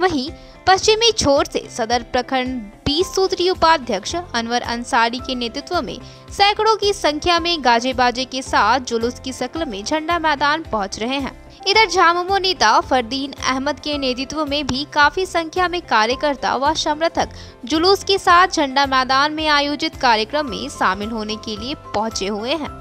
Speaker 14: वहीं पश्चिमी छोर से सदर प्रखंड 20 सूत्री उपाध्यक्ष अनवर अंसारी के नेतृत्व में सैकड़ों की संख्या में गाजे बाजे के साथ जुलूस की शक्ल में झंडा मैदान पहुंच रहे हैं। इधर झामुमो नेता फरदीन अहमद के नेतृत्व में भी काफी संख्या में कार्यकर्ता व समर्थक जुलूस के साथ झंडा मैदान में आयोजित कार्यक्रम में शामिल होने के लिए पहुंचे हुए हैं।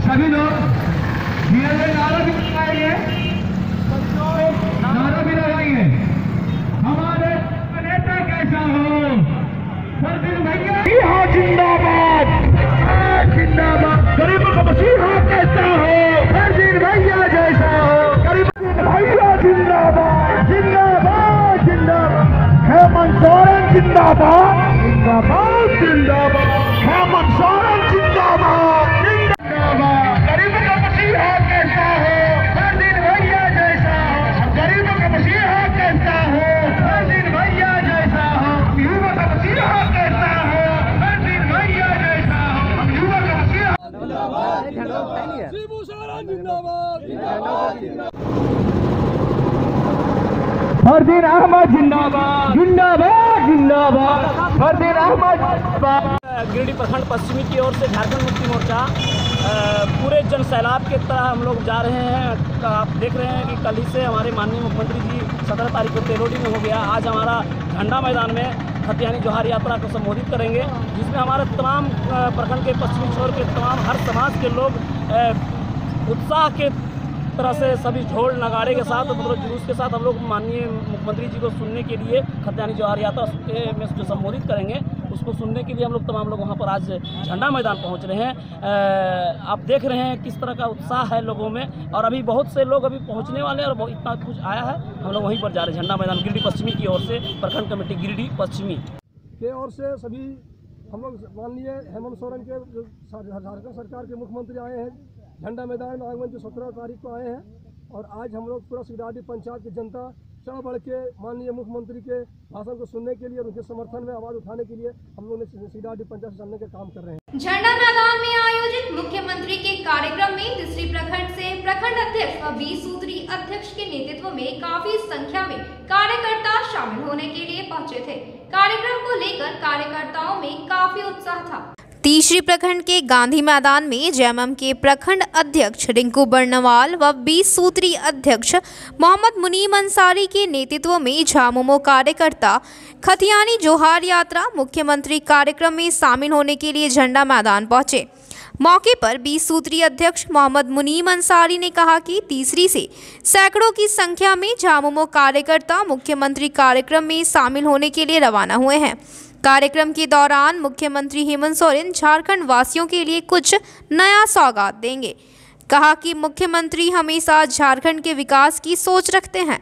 Speaker 6: सभी लोग धीरे धीरे नारा भी लगाएंगे, नारा भी लगाएंगे। हमारे नेता कैसा हो, फरदीन भैया जिंदाबाद, जिंदाबाद। गरीबों का मसीहा कैसा हो, फरदीन भैया जैसा हो, गरीबों भैया जिंदाबाद, जिंदाबाद, जिंदाबाद। हेमंत सोरेन जिंदाबाद, जिंदाबाद, जिंदाबाद। हेमंत सोरेन जिंदाबाद, जिंदाबाद। गरीबों का मसीहा कैसा हो, फरदीन भैया जैसा हो, गरीबों का मसीहा कैसा हो, फरदीन भैया जैसा हो, युवा का मसीहा कैसा हो, फरदीन भैया जैसा हो, युवा का मसीहा जिंदाबाद, जिंदाबाद। फरदीन अहमद जिंदाबाद, जिंदाबाद, जिंदाबाद। फरदीन अहमद।
Speaker 15: गिरिडीह प्रखंड पश्चिमी की ओर से झारखंड मुक्ति मोर्चा पूरे जन सैलाब के तरह हम लोग जा रहे हैं। आप देख रहे हैं कि कल ही से हमारे माननीय मुख्यमंत्री जी 17 तारीख को तेलोडी में हो गया। आज हमारा झंडा मैदान में खतियानी जोहार यात्रा को संबोधित करेंगे, जिसमें हमारे तमाम प्रखंड के पश्चिमी छोर के तमाम हर समाज के लोग उत्साह के तरह से सभी ढोल नगाड़े के साथ मतलब जुलूस के साथ हम लोग माननीय मुख्यमंत्री जी को सुनने के लिए खतियानी जोहार यात्रा में जो संबोधित करेंगे उसको सुनने के लिए हम लोग तमाम लोग वहाँ पर आज झंडा मैदान पहुँच रहे हैं। आप देख रहे हैं किस तरह का उत्साह है लोगों में, और अभी बहुत से लोग अभी पहुँचने वाले हैं और इतना कुछ आया है। हम लोग वहीं पर जा रहे हैं झंडा मैदान गिरिडीह पश्चिमी की ओर से, प्रखंड कमेटी गिरिडीह पश्चिमी
Speaker 6: के ओर से सभी हम लोग माननीय हेमंत सोरेन के झारखंड सरकार के मुख्यमंत्री आए हैं। झंडा मैदान में आगमन जो 17 तारीख को आए हैं, और आज हम लोग पूरा सिकारडी पंचायत की जनता चढ़ बढ़ के माननीय मुख्यमंत्री के भाषण को सुनने के लिए और उनके समर्थन में आवाज उठाने के लिए हम लोग सिकारडी पंचायत से चलने के काम कर रहे हैं।
Speaker 2: झंडा मैदान में आयोजित मुख्यमंत्री के कार्यक्रम में तीसरी प्रखंड से प्रखंड अध्यक्ष व 20 सूत्री अध्यक्ष के नेतृत्व में काफी संख्या में कार्यकर्ता शामिल होने के लिए पहुंचे थे। कार्यक्रम को लेकर कार्यकर्ताओं में काफी उत्साह था।
Speaker 14: तीसरी प्रखंड के गांधी मैदान में जेएमएम के प्रखंड अध्यक्ष रिंकू बर्नवाल व 20 सूत्री अध्यक्ष मोहम्मद मुनीम अंसारी के नेतृत्व में झामुमो कार्यकर्ता खतियानी जोहार यात्रा मुख्यमंत्री कार्यक्रम में शामिल होने के लिए झंडा मैदान पहुंचे। मौके पर 20 सूत्री अध्यक्ष मोहम्मद मुनीम अंसारी ने कहा कि तीसरी से सैकड़ों की संख्या में झामुमो कार्यकर्ता मुख्यमंत्री कार्यक्रम में शामिल होने के लिए रवाना हुए हैं। कार्यक्रम के दौरान मुख्यमंत्री हेमंत सोरेन झारखंड वासियों के लिए कुछ नया सौगात देंगे। कहा कि मुख्यमंत्री हमेशा झारखंड के विकास की सोच रखते हैं।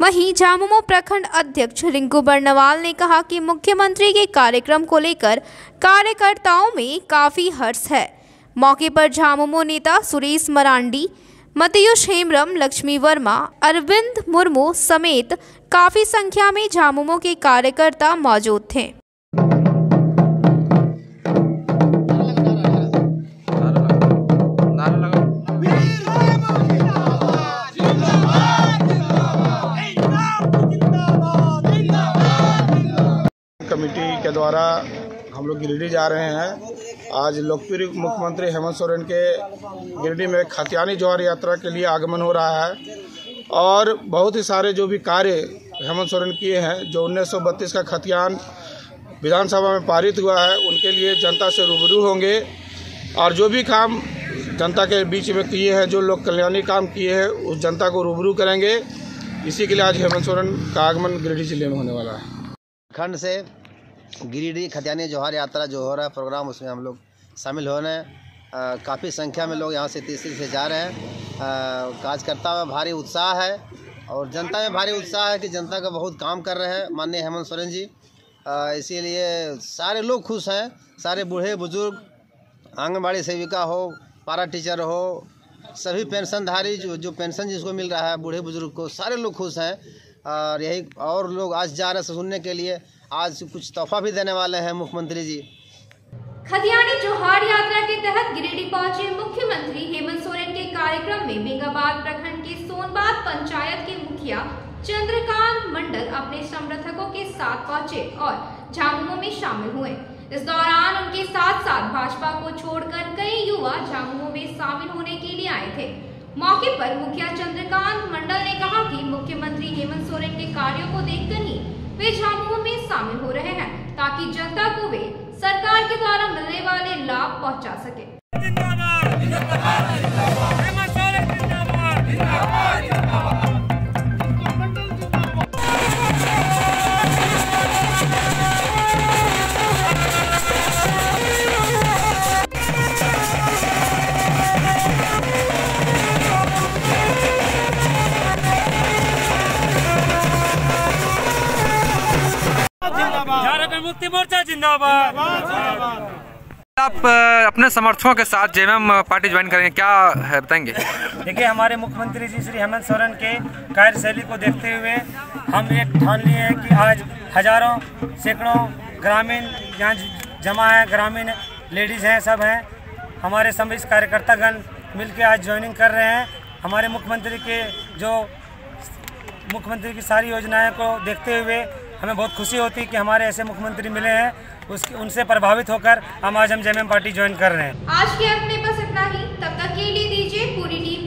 Speaker 14: वहीं झामुमो प्रखंड अध्यक्ष रिंकू बर्नवाल ने कहा कि मुख्यमंत्री के कार्यक्रम को लेकर कार्यकर्ताओं में काफ़ी हर्ष है। मौके पर झामुमो नेता सुरेश मरांडी, मतियुष हेम्ब्रम, लक्ष्मी वर्मा, अरविंद मुर्मू समेत काफी संख्या में झामुमो के कार्यकर्ता मौजूद थे।
Speaker 16: लोग गिरिडीह जा रहे हैं। आज लोकप्रिय मुख्यमंत्री हेमंत सोरेन के गिरिडीह में खतियानी जोहार यात्रा के लिए आगमन हो रहा है और बहुत ही सारे जो भी कार्य हेमंत सोरेन किए हैं, जो 1932 का खतियान विधानसभा में पारित हुआ है, उनके लिए जनता से रूबरू होंगे और जो भी काम जनता के बीच में किए हैं, जो लोग कल्याणी काम किए हैं, उस जनता को रूबरू करेंगे। इसी के लिए आज हेमंत सोरेन का आगमन गिरिडीह जिले में होने वाला है।
Speaker 17: खंड से गिरिडीह खतियानी जोहार यात्रा जो हो रहा है प्रोग्राम, उसमें हम लोग शामिल हो रहे हैं। काफ़ी संख्या में लोग यहाँ से तीसरी से जा रहे हैं। कार्यकर्ता में भारी उत्साह है और जनता में भारी उत्साह है कि जनता का बहुत काम कर रहे हैं माननीय हेमंत सोरेन जी। इसीलिए सारे लोग खुश हैं, सारे बूढ़े बुजुर्ग, आंगनबाड़ी सेविका हो, पारा टीचर हो, सभी पेंशनधारी जो पेंशन जिसको मिल रहा है बूढ़े बुजुर्ग को, सारे लोग खुश हैं। और यही और लोग आज जा रहे हैं सुनने के लिए, आज कुछ तोहफा भी देने वाले हैं मुख्यमंत्री जी।
Speaker 2: खतियानी जोहार यात्रा के तहत गिरिडीह पहुंचे मुख्यमंत्री हेमंत सोरेन के कार्यक्रम में बेंगाबाद प्रखंड के सोनबाद पंचायत के मुखिया चंद्रकांत मंडल अपने समर्थकों के साथ पहुंचे और झामुमो में शामिल हुए। इस दौरान उनके साथ साथ भाजपा को छोड़कर कई युवा झामुमो में शामिल होने के लिए आए थे। मौके पर मुखिया चंद्रकांत मंडल ने कहा कि मुख्यमंत्री हेमंत सोरेन के कार्यों को देखकर ही वे झामुमो में शामिल हो रहे हैं ताकि जनता को वे सरकार के द्वारा मिलने वाले लाभ पहुंचा सके।
Speaker 18: झारखंड मुक्ति मोर्चा जिंदाबाद।
Speaker 11: आप अपने समर्थकों के साथ जेएमएम पार्टी ज्वाइन करेंगे, क्या है बताएंगे?
Speaker 18: देखिए, हमारे मुख्यमंत्री जी श्री हेमंत सोरेन के कार्यशैली को देखते हुए हम एक ठान लिए हैं कि आज हजारों सैकड़ों ग्रामीण यहाँ जमा है, ग्रामीण लेडीज़ हैं, सब हैं, हमारे सभी कार्यकर्तागण मिलकर आज ज्वाइनिंग कर रहे हैं। हमारे मुख्यमंत्री की सारी योजनाएं को देखते हुए हमें बहुत खुशी होती है कि हमारे ऐसे मुख्यमंत्री मिले हैं। उनसे प्रभावित होकर हम जेएमएम पार्टी ज्वाइन कर रहे हैं।
Speaker 2: आज के अंक में बस इतना ही। तब तक के लिए दीजिए पूरी टीम